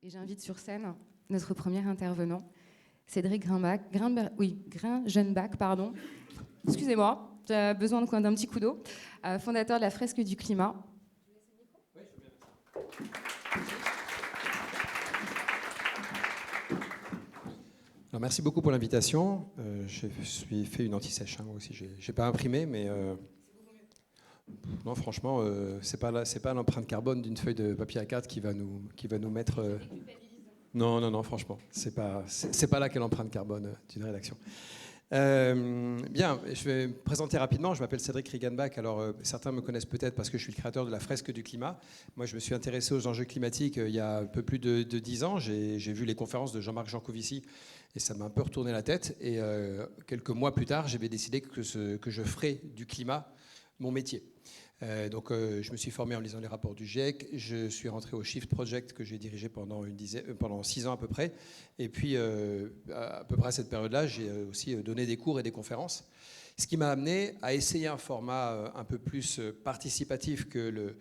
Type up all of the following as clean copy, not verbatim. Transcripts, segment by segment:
Et j'invite sur scène notre premier intervenant, Cédric Gringenbach, pardon. Excusez-moi, j'ai besoin d'un petit coup d'eau. Fondateur de la Fresque du Climat. Alors, merci beaucoup pour l'invitation. Je suis fait une anti-sèche, moi aussi. J'ai pas imprimé, mais non, franchement, c'est pas l'empreinte carbone d'une feuille de papier A4 qui va nous mettre. Non, franchement, c'est pas là qu'est l'empreinte carbone d'une rédaction. Bien, je vais me présenter rapidement. Je m'appelle Cédric Gringenbach. Alors, certains me connaissent peut-être parce que je suis le créateur de la Fresque du Climat. Moi, je me suis intéressé aux enjeux climatiques il y a un peu plus de 10 ans. J'ai vu les conférences de Jean-Marc Jancovici et ça m'a un peu retourné la tête. Et quelques mois plus tard, j'avais décidé que je ferais du climat mon métier. Donc, je me suis formé en lisant les rapports du GIEC. Je suis rentré au Shift Project que j'ai dirigé pendant 6 ans à peu près. Et puis, à peu près à cette période-là, j'ai aussi donné des cours et des conférences. Ce qui m'a amené à essayer un format un peu plus participatif que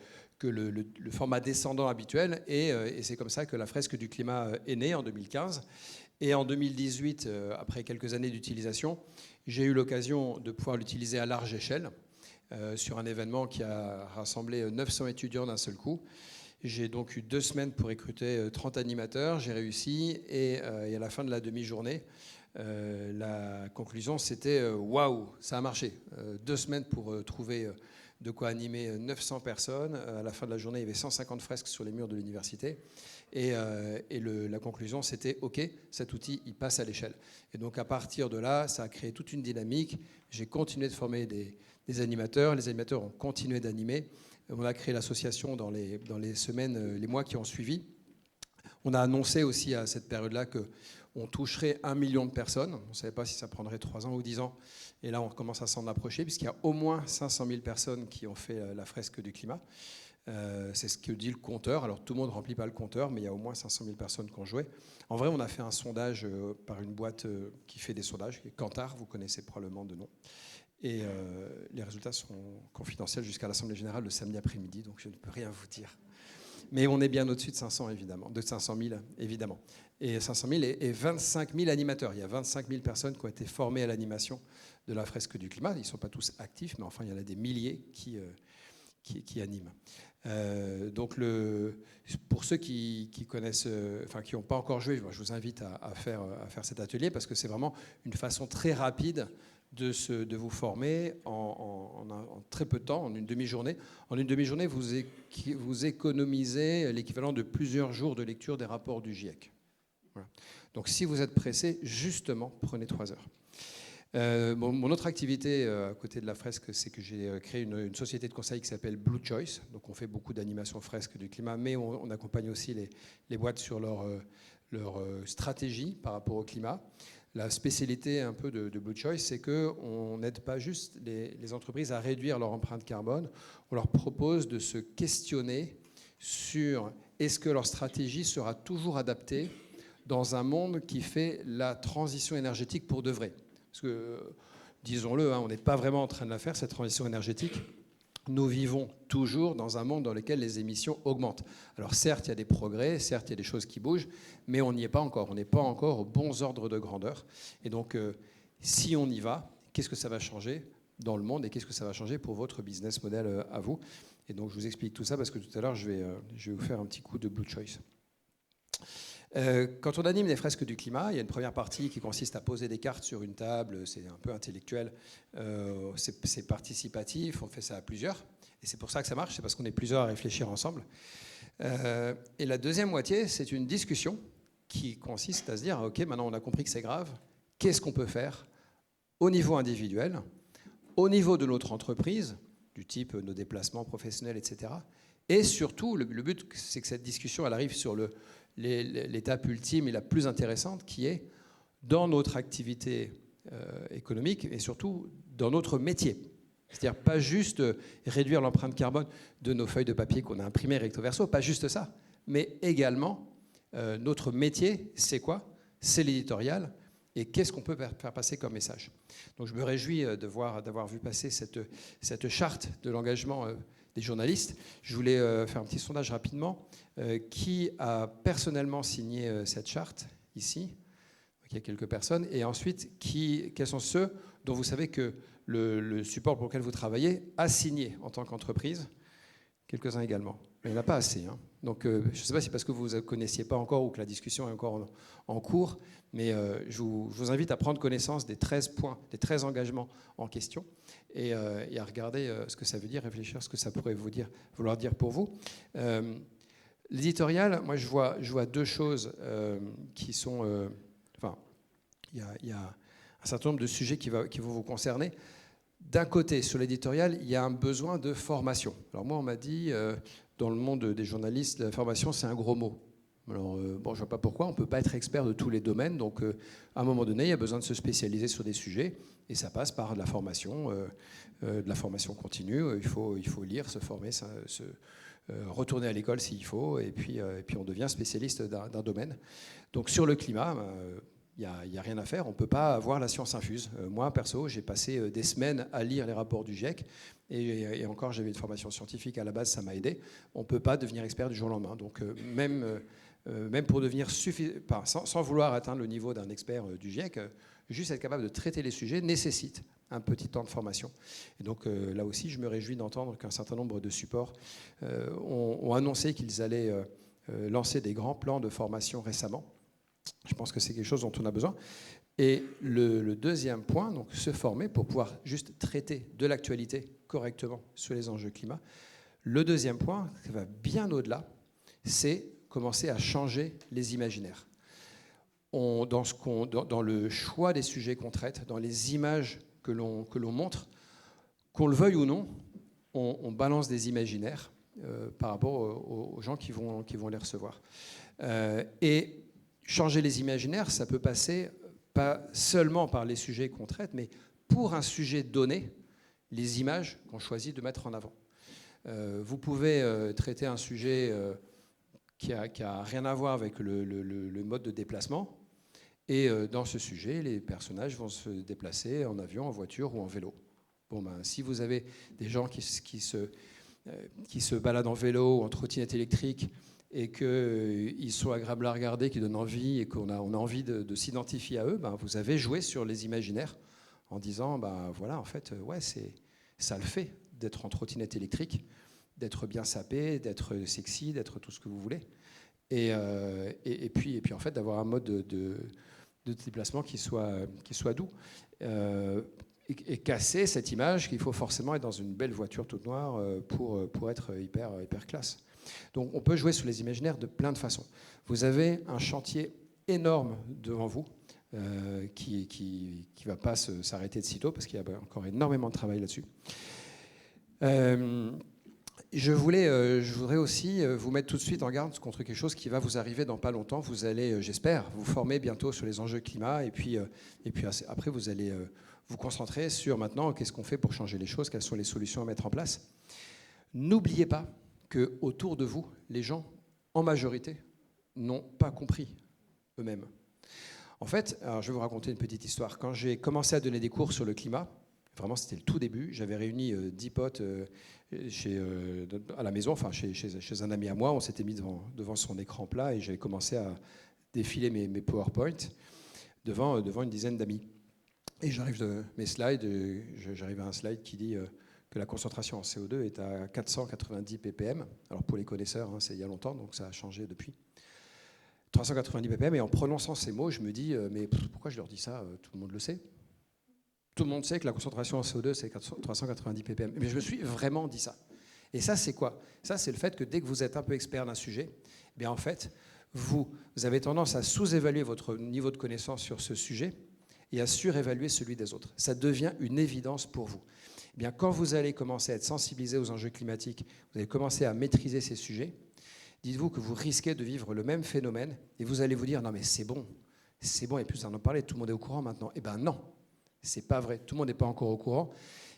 le format descendant habituel. Et c'est comme ça que la Fresque du Climat est née en 2015. Et en 2018, après quelques années d'utilisation, j'ai eu l'occasion de pouvoir l'utiliser à large échelle. Sur un événement qui a rassemblé 900 étudiants d'un seul coup. J'ai donc eu 2 semaines pour recruter 30 animateurs, j'ai réussi, et à la fin de la demi-journée, la conclusion c'était waouh, ça a marché. 2 semaines pour trouver de quoi animer 900 personnes. À la fin de la journée, il y avait 150 fresques sur les murs de l'université. Et la conclusion, c'était OK, cet outil, il passe à l'échelle. Et donc, à partir de là, ça a créé toute une dynamique. J'ai continué de former des animateurs. Les animateurs ont continué d'animer. On a créé l'association dans les semaines, les mois qui ont suivi. On a annoncé aussi à cette période-là qu'on toucherait 1 million de personnes. On ne savait pas si ça prendrait 3 ans ou 10 ans. Et là, on commence à s'en approcher, puisqu'il y a au moins 500 000 personnes qui ont fait la Fresque du Climat. C'est ce que dit le compteur. Alors tout le monde ne remplit pas le compteur, mais il y a au moins 500 000 personnes qui ont joué. En vrai, on a fait un sondage par une boîte qui fait des sondages, Kantar, vous connaissez probablement de nom. Et les résultats sont confidentiels jusqu'à l'Assemblée Générale le samedi après-midi, donc je ne peux rien vous dire. Mais on est bien au-dessus de 500 000, évidemment. Et 500 000 et 25 000 animateurs. Il y a 25 000 personnes qui ont été formées à l'animation de la Fresque du Climat. Ils ne sont pas tous actifs, mais enfin, il y en a des milliers qui animent. Donc pour ceux qui connaissent, qui n'ont pas encore joué, je vous invite à faire cet atelier parce que c'est vraiment une façon très rapide de vous former en très peu de temps, en une demi-journée. En une demi-journée, vous économisez l'équivalent de plusieurs jours de lecture des rapports du GIEC. Voilà. Donc si vous êtes pressé, justement, prenez 3 heures. Mon autre activité à côté de la fresque, c'est que j'ai créé une société de conseil qui s'appelle Blue Choice. Donc on fait beaucoup d'animation fresque du climat, mais on accompagne aussi les boîtes sur leur stratégie par rapport au climat. La spécialité un peu de Blue Choice, c'est qu'on n'aide pas juste les entreprises à réduire leur empreinte carbone, on leur propose de se questionner sur est-ce que leur stratégie sera toujours adaptée dans un monde qui fait la transition énergétique pour de vrai. Parce que, disons-le, on n'est pas vraiment en train de la faire, cette transition énergétique. Nous vivons toujours dans un monde dans lequel les émissions augmentent. Alors certes, il y a des progrès, certes, il y a des choses qui bougent, mais on n'y est pas encore. On n'est pas encore aux bons ordres de grandeur. Et donc, si on y va, qu'est-ce que ça va changer dans le monde et qu'est-ce que ça va changer pour votre business model à vous? Et donc, je vous explique tout ça parce que tout à l'heure, je vais vous faire un petit coup de Blue Choice. Quand on anime les fresques du climat, il y a une première partie qui consiste à poser des cartes sur une table, c'est un peu intellectuel, c'est participatif, on fait ça à plusieurs, et c'est pour ça que ça marche, c'est parce qu'on est plusieurs à réfléchir ensemble. Et la deuxième moitié, c'est une discussion qui consiste à se dire, ok, maintenant on a compris que c'est grave, qu'est-ce qu'on peut faire au niveau individuel, au niveau de notre entreprise, du type nos déplacements professionnels, etc. Et surtout, le but, c'est que cette discussion, elle arrive sur l'étape ultime et la plus intéressante qui est dans notre activité économique et surtout dans notre métier. C'est-à-dire pas juste réduire l'empreinte carbone de nos feuilles de papier qu'on a imprimées recto verso, pas juste ça, mais également notre métier, c'est quoi? C'est l'éditorial et qu'est-ce qu'on peut faire passer comme message. Donc je me réjouis d'avoir vu passer cette charte de l'engagement des journalistes. Je voulais faire un petit sondage rapidement. Qui a personnellement signé cette charte ici? Il y a quelques personnes. Et ensuite, quels sont ceux dont vous savez que le support pour lequel vous travaillez a signé en tant qu'entreprise? Quelques-uns également. Mais il n'y en a pas assez. Hein. Donc, je ne sais pas si c'est parce que vous ne connaissiez pas encore ou que la discussion est encore en cours, mais je vous invite à prendre connaissance des 13 points, des 13 engagements en question et à regarder ce que ça veut dire, réfléchir à ce que ça pourrait vouloir dire pour vous. L'éditorial, moi, je vois deux choses qui sont... il y a un certain nombre de sujets qui vont vous concerner. D'un côté, sur l'éditorial, il y a un besoin de formation. Alors moi, on m'a dit, dans le monde des journalistes, la formation, c'est un gros mot. Alors, je ne vois pas pourquoi, on ne peut pas être expert de tous les domaines. Donc, à un moment donné, il y a besoin de se spécialiser sur des sujets. Et ça passe par de la formation continue. Il faut lire, se former, retourner à l'école s'il faut. Et puis on devient spécialiste d'un domaine. Donc, sur le climat... il n'y a rien à faire, on ne peut pas avoir la science infuse. Moi, perso, j'ai passé des semaines à lire les rapports du GIEC, et encore, j'avais une formation scientifique à la base, ça m'a aidé. On ne peut pas devenir expert du jour au lendemain. Donc, même pour devenir sans vouloir atteindre le niveau d'un expert du GIEC, juste être capable de traiter les sujets nécessite un petit temps de formation. Et donc, là aussi, je me réjouis d'entendre qu'un certain nombre de supports ont annoncé qu'ils allaient lancer des grands plans de formation récemment. Je pense que c'est quelque chose dont on a besoin. Et le deuxième point, donc se former pour pouvoir juste traiter de l'actualité correctement sur les enjeux climat. Le deuxième point, qui va bien au-delà, c'est commencer à changer les imaginaires. Dans le choix des sujets qu'on traite, dans les images que l'on montre, qu'on le veuille ou non, on balance des imaginaires par rapport aux gens qui vont les recevoir. Et changer les imaginaires, ça peut passer pas seulement par les sujets qu'on traite, mais pour un sujet donné, les images qu'on choisit de mettre en avant. Vous pouvez traiter un sujet qui a rien à voir avec le mode de déplacement, et dans ce sujet, les personnages vont se déplacer en avion, en voiture ou en vélo. Si vous avez des gens qui se baladent en vélo ou en trottinette électrique, et qu'ils sont agréables à regarder, qu'ils donnent envie, et qu'on a envie de s'identifier à eux, vous avez joué sur les imaginaires en disant, voilà, en fait, ouais, ça le fait d'être en trottinette électrique, d'être bien sapé, d'être sexy, d'être tout ce que vous voulez. Et puis en fait, d'avoir un mode de déplacement qui soit doux. Et casser cette image qu'il faut forcément être dans une belle voiture toute noire pour être hyper classe. Donc on peut jouer sur les imaginaires de plein de façons. Vous avez un chantier énorme devant vous qui ne va pas s'arrêter de sitôt parce qu'il y a encore énormément de travail là-dessus. Je voudrais aussi vous mettre tout de suite en garde contre quelque chose qui va vous arriver dans pas longtemps. Vous allez, j'espère, vous former bientôt sur les enjeux climat et puis après vous allez vous concentrer sur maintenant qu'est-ce qu'on fait pour changer les choses, quelles sont les solutions à mettre en place. N'oubliez pas que autour de vous, les gens, en majorité, n'ont pas compris eux-mêmes. En fait, alors je vais vous raconter une petite histoire. Quand j'ai commencé à donner des cours sur le climat, vraiment c'était le tout début, j'avais réuni 10 potes à la maison, enfin chez un ami à moi, on s'était mis devant son écran plat et j'avais commencé à défiler mes PowerPoint devant une dizaine d'amis. Et j'arrive à un slide qui dit que la concentration en CO2 est à 490 ppm. Alors pour les connaisseurs, c'est il y a longtemps, donc ça a changé depuis. 390 ppm, et en prononçant ces mots, je me dis, mais pourquoi je leur dis ça? Tout le monde le sait. Tout le monde sait que la concentration en CO2, c'est 390 ppm. Mais je me suis vraiment dit ça. Et ça, c'est quoi? Ça, c'est le fait que dès que vous êtes un peu expert d'un sujet, eh bien en fait, vous avez tendance à sous-évaluer votre niveau de connaissance sur ce sujet et à surévaluer celui des autres. Ça devient une évidence pour vous. Eh bien, quand vous allez commencer à être sensibilisé aux enjeux climatiques, vous allez commencer à maîtriser ces sujets, dites-vous que vous risquez de vivre le même phénomène et vous allez vous dire « Non mais c'est bon, et puis vous en parlez, tout le monde est au courant maintenant. » Eh bien non, c'est pas vrai, tout le monde n'est pas encore au courant.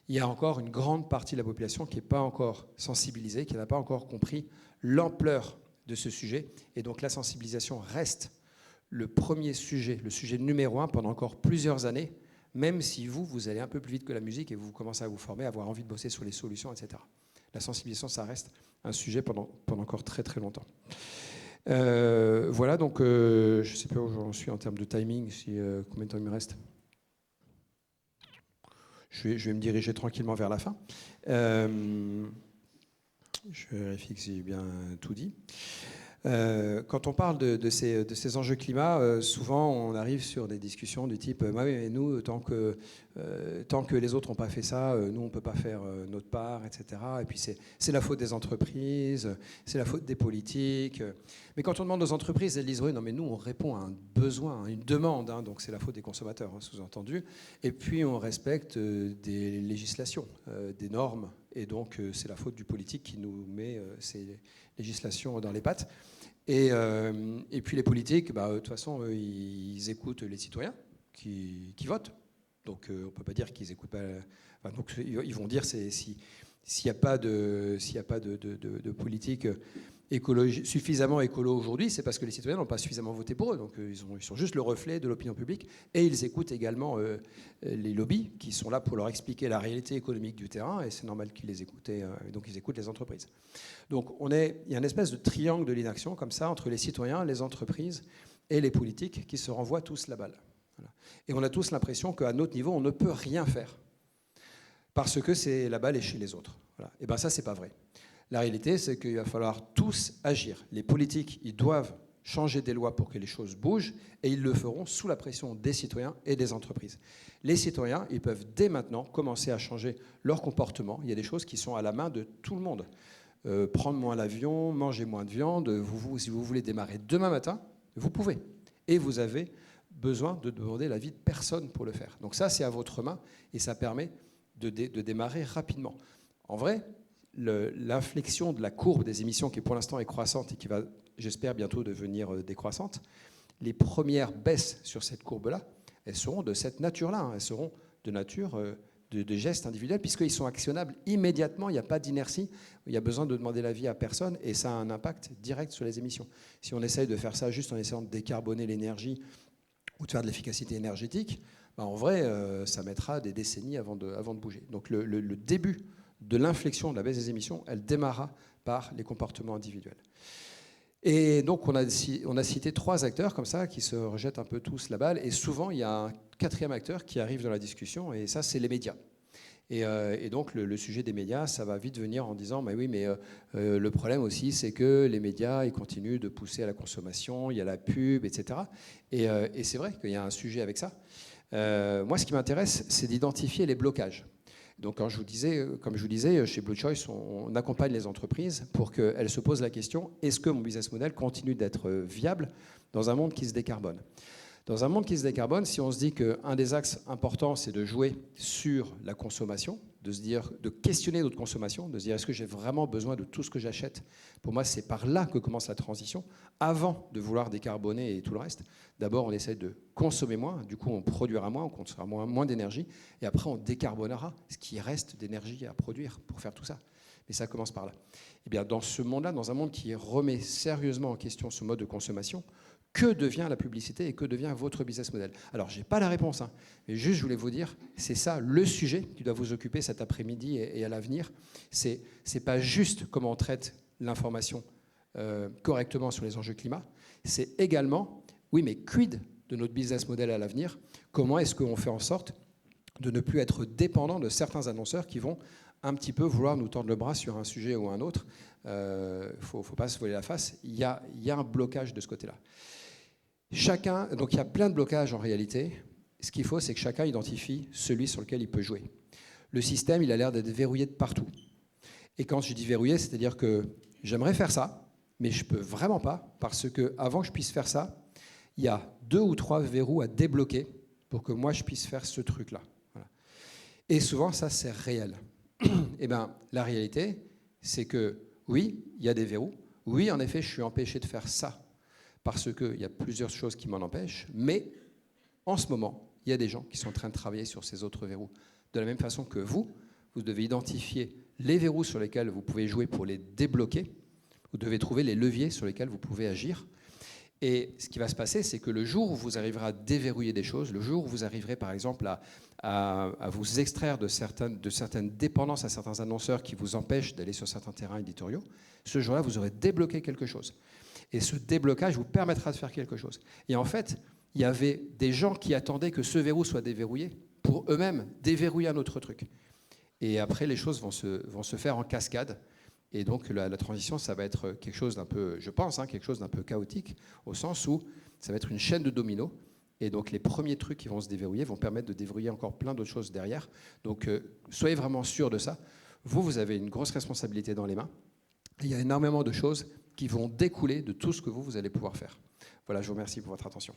Il y a encore une grande partie de la population qui n'est pas encore sensibilisée, qui n'a pas encore compris l'ampleur de ce sujet. Et donc la sensibilisation reste le premier sujet, le sujet numéro 1 pendant encore plusieurs années, même si vous allez un peu plus vite que la musique et vous commencez à vous former, à avoir envie de bosser sur les solutions, etc. la sensibilisation, ça reste un sujet pendant encore très très longtemps. Voilà, donc je ne sais pas où j'en suis en termes de timing, combien de temps il me reste. Je vais me diriger tranquillement vers la fin. Je vérifie que j'ai bien tout dit. Quand on parle de ces enjeux climat, souvent on arrive sur des discussions du type oui, mais nous, tant que les autres n'ont pas fait ça, nous on ne peut pas faire notre part, etc. Et puis c'est la faute des entreprises, c'est la faute des politiques. Mais quand on demande aux entreprises, elles disent oui, non mais nous on répond à un besoin, à une demande, hein, donc c'est la faute des consommateurs, hein, sous-entendu. Et puis on respecte des législations, des normes, et donc c'est la faute du politique qui nous met ces législations dans les pattes. Et puis les politiques, de toute façon, ils écoutent les citoyens qui votent. Donc on ne peut pas dire qu'ils n'écoutent pas. Donc ils vont dire s'il n'y a pas de politique suffisamment écolo aujourd'hui, c'est parce que les citoyens n'ont pas suffisamment voté pour eux. Donc ils sont juste le reflet de l'opinion publique. Et ils écoutent également les lobbies qui sont là pour leur expliquer la réalité économique du terrain. Et c'est normal qu'ils les écoutent. Donc ils écoutent les entreprises. Donc il y a une espèce de triangle de l'inaction comme ça entre les citoyens, les entreprises et les politiques qui se renvoient tous la balle. Voilà. Et on a tous l'impression qu'à notre niveau, on ne peut rien faire parce que la balle est chez les autres. Voilà. Et bien ça, c'est pas vrai. La réalité, c'est qu'il va falloir tous agir. Les politiques, ils doivent changer des lois pour que les choses bougent, et ils le feront sous la pression des citoyens et des entreprises. Les citoyens, ils peuvent dès maintenant commencer à changer leur comportement. Il y a des choses qui sont à la main de tout le monde. Prendre moins l'avion, manger moins de viande. Si vous voulez démarrer demain matin, vous pouvez. Et vous avez besoin de demander l'avis de personne pour le faire. Donc ça, c'est à votre main, et ça permet de démarrer rapidement. En vrai, l'inflexion de la courbe des émissions qui pour l'instant est croissante et qui va, j'espère, bientôt devenir décroissante, les premières baisses sur cette courbe-là, elles seront de cette nature-là, hein. Elles seront de nature de gestes individuels puisqu'ils sont actionnables immédiatement, il n'y a pas d'inertie, il y a besoin de demander l'avis à personne et ça a un impact direct sur les émissions. Si on essaye de faire ça juste en essayant de décarboner l'énergie ou de faire de l'efficacité énergétique, en vrai, ça mettra des décennies avant de bouger. Donc le début de l'inflexion de la baisse des émissions, elle démarrera par les comportements individuels. Et donc on a cité 3 acteurs comme ça qui se rejettent un peu tous la balle, et souvent il y a un 4e acteur qui arrive dans la discussion, et ça c'est les médias. Et donc le sujet des médias, ça va vite venir en disant oui, mais le problème aussi c'est que les médias ils continuent de pousser à la consommation, il y a la pub, etc. Et c'est vrai qu'il y a un sujet avec ça. Moi ce qui m'intéresse, c'est d'identifier les blocages. Donc, comme je vous disais, chez Blue Choice, on accompagne les entreprises pour qu'elles se posent la question, est-ce que mon business model continue d'être viable dans un monde qui se décarbone ? Dans un monde qui se décarbone, si on se dit qu'un des axes importants, c'est de jouer sur la consommation, de questionner notre consommation, de se dire est-ce que j'ai vraiment besoin de tout ce que j'achète ? Pour moi, c'est par là que commence la transition, avant de vouloir décarboner et tout le reste. D'abord, on essaie de consommer moins, du coup on produira moins, on consommera moins d'énergie, et après on décarbonera ce qui reste d'énergie à produire pour faire tout ça. Mais ça commence par là. Et bien, dans ce monde-là, dans un monde qui remet sérieusement en question ce mode de consommation, que devient la publicité et que devient votre business model ? Alors, je n'ai pas la réponse, hein, mais juste je voulais vous dire, c'est ça le sujet qui doit vous occuper cet après-midi et à l'avenir. C'est pas juste comment on traite l'information correctement sur les enjeux climat, c'est également, oui, mais quid de notre business model à l'avenir ? Comment est-ce qu'on fait en sorte de ne plus être dépendant de certains annonceurs qui vont un petit peu vouloir nous tendre le bras sur un sujet ou un autre ? Faut pas se voiler la face, il y a un blocage de ce côté-là. Donc il y a plein de blocages en réalité. Ce qu'il faut, c'est que chacun identifie celui sur lequel il peut jouer. Le système, il a l'air d'être verrouillé de partout. Et quand je dis verrouillé, c'est-à-dire que j'aimerais faire ça, mais je ne peux vraiment pas, parce qu'avant que je puisse faire ça, il y a 2 ou 3 verrous à débloquer pour que moi, je puisse faire ce truc-là. Voilà. Et souvent, ça, c'est réel. Eh bien, la réalité, c'est que oui, il y a des verrous. Oui, en effet, je suis empêché de faire ça parce qu'il y a plusieurs choses qui m'en empêchent. Mais en ce moment, il y a des gens qui sont en train de travailler sur ces autres verrous. De la même façon que vous devez identifier les verrous sur lesquels vous pouvez jouer pour les débloquer. Vous devez trouver les leviers sur lesquels vous pouvez agir. Et ce qui va se passer, c'est que le jour où vous arriverez à déverrouiller des choses, le jour où vous arriverez par exemple à vous extraire de certaines dépendances à certains annonceurs qui vous empêchent d'aller sur certains terrains éditoriaux, ce jour-là, vous aurez débloqué quelque chose. Et ce déblocage vous permettra de faire quelque chose. Et en fait, il y avait des gens qui attendaient que ce verrou soit déverrouillé pour eux-mêmes déverrouiller un autre truc. Et après, les choses vont se faire en cascade. Et donc la transition, ça va être quelque chose d'un peu, je pense, quelque chose d'un peu chaotique, au sens où ça va être une chaîne de dominos. Et donc les premiers trucs qui vont se déverrouiller vont permettre de déverrouiller encore plein d'autres choses derrière. Donc soyez vraiment sûrs de ça. Vous avez une grosse responsabilité dans les mains. Et il y a énormément de choses qui vont découler de tout ce que vous allez pouvoir faire. Voilà, je vous remercie pour votre attention.